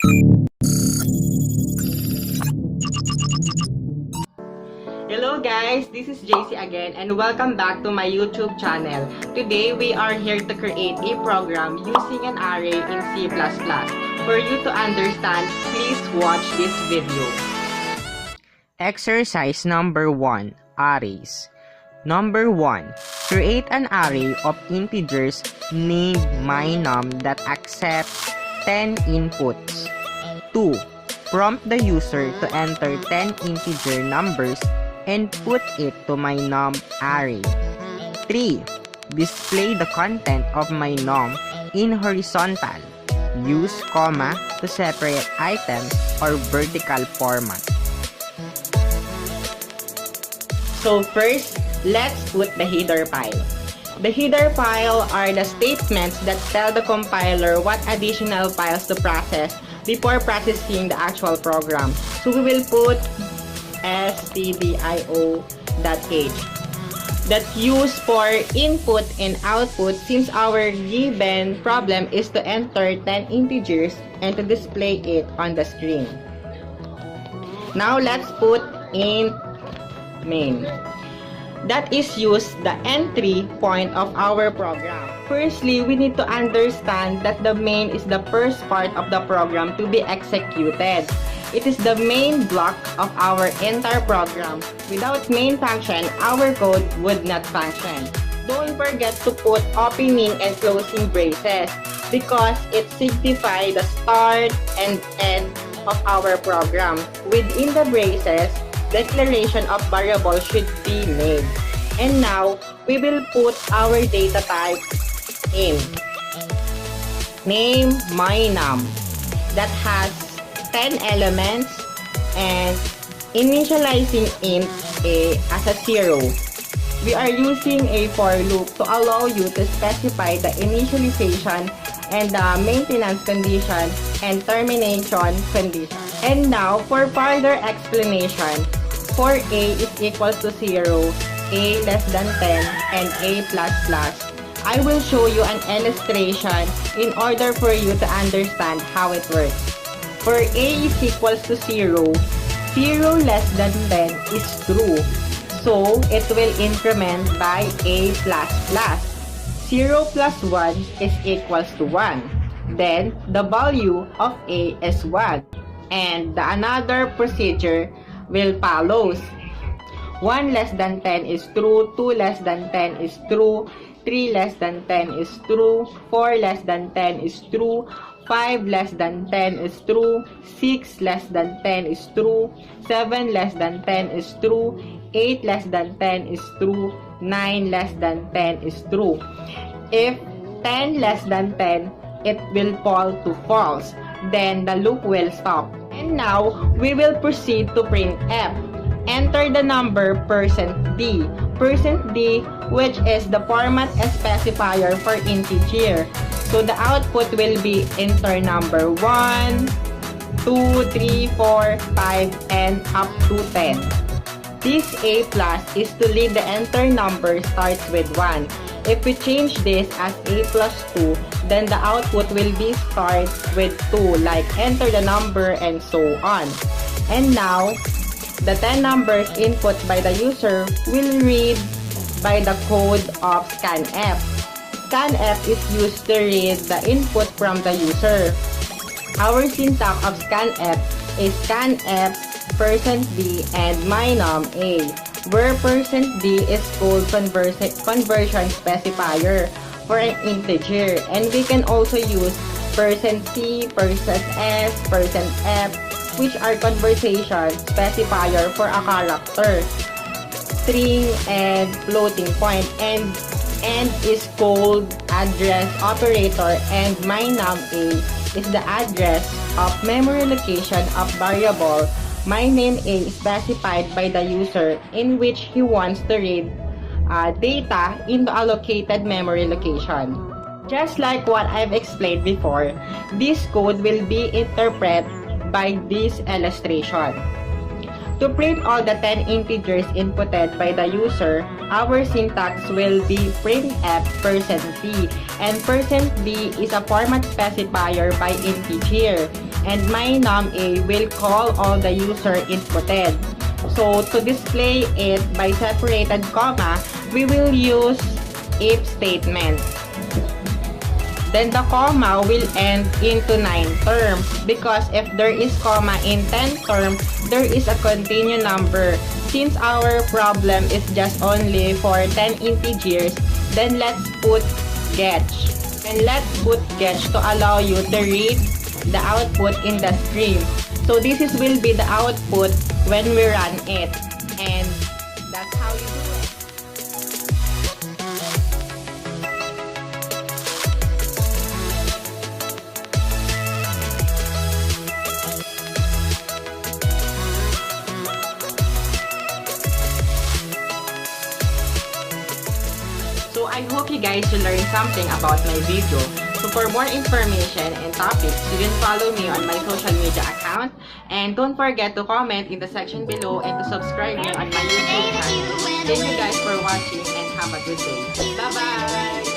Hello guys, this is JC again and welcome back to my YouTube channel. Today we are here to create a program using an array in C++. For you to understand, please watch this video. Exercise number 1, Arrays. Number 1, create an array of integers named mynum that accepts 10 inputs. 2. Prompt the user to enter 10 integer numbers and put it to mynum array. 3. Display the content of mynum in horizontal. Use comma to separate items or vertical format. So first, let's put the header file. The header file are the statements that tell the compiler what additional files to process before processing the actual program. So we will put stdio.h. That's used for input and output since our given problem is to enter 10 integers and to display it on the screen. Now let's put int main. That is used the entry point of our program. Firstly, we need to understand that the main is the first part of the program to be executed. It is the main block of our entire program. Without main function, our code would not function. Don't forget to put opening and closing braces because it signifies the start and end of our program. Within the braces, declaration of variable should be made. And now, we will put our data type in. Name mynum that has 10 elements and initializing int a as a 0. We are using a for loop to allow you to specify the initialization and the maintenance condition and termination condition. And now, for further explanation, for a is equals to 0, a less than 10, and a plus plus, I will show you an illustration in order for you to understand how it works. For a is equals to 0, 0 less than 10 is true. So, it will increment by a plus plus. 0 plus 1 is equals to 1. Then, the value of a is 1. And the another procedure will follows. 1 less than 10 is true, 2 less than 10 is true, 3 less than 10 is true, 4 less than 10 is true, 5 less than 10 is true, 6 less than 10 is true, 7 less than 10 is true, 8 less than 10 is true, 9 less than 10 is true. If 10 less than 10, it will fall to false. Then the loop will stop. And now, we will proceed to print f. Enter the number %d. %d, which is the format specifier for integer. So the output will be enter number 1, 2, 3, 4, 5, and up to 10. This a plus is to leave the enter number starts with 1. If we change this as a plus 2, then the output will be start with 2, like enter the number and so on. And now, the 10 numbers input by the user will read by the code of scanf. Scanf is used to read the input from the user. Our syntax of scanf is scanf %d and mynum a, where %d is called conversion specifier for an integer, and we can also use %c, %s, %f, which are conversation specifier for a character, string, and floating point, and is called address operator, and mynum a is the address of memory location of variable myname a specified by the user in which he wants to read data into allocated memory location. Just like what I've explained before, this code will be interpreted by this illustration. To print all the 10 integers inputted by the user, our syntax will be printf %d, and %d is a format specifier by integer. and my num_a will call all the user inputted. So to display it by separated comma, we will use if statement. Then the comma will end into 9 terms because if there is comma in 10 terms, there is a continuous number. Since our problem is just only for 10 integers, then let's put getch. And let's put getch to allow you to read the output in the stream. So this will be the output when we run it. And that's how you do it. So I hope you guys will learn something about my video. So for more information and topics, you can follow me on my social media account. And don't forget to comment in the section below and to subscribe me on my YouTube channel. Thank you guys for watching and have a good day. Bye-bye!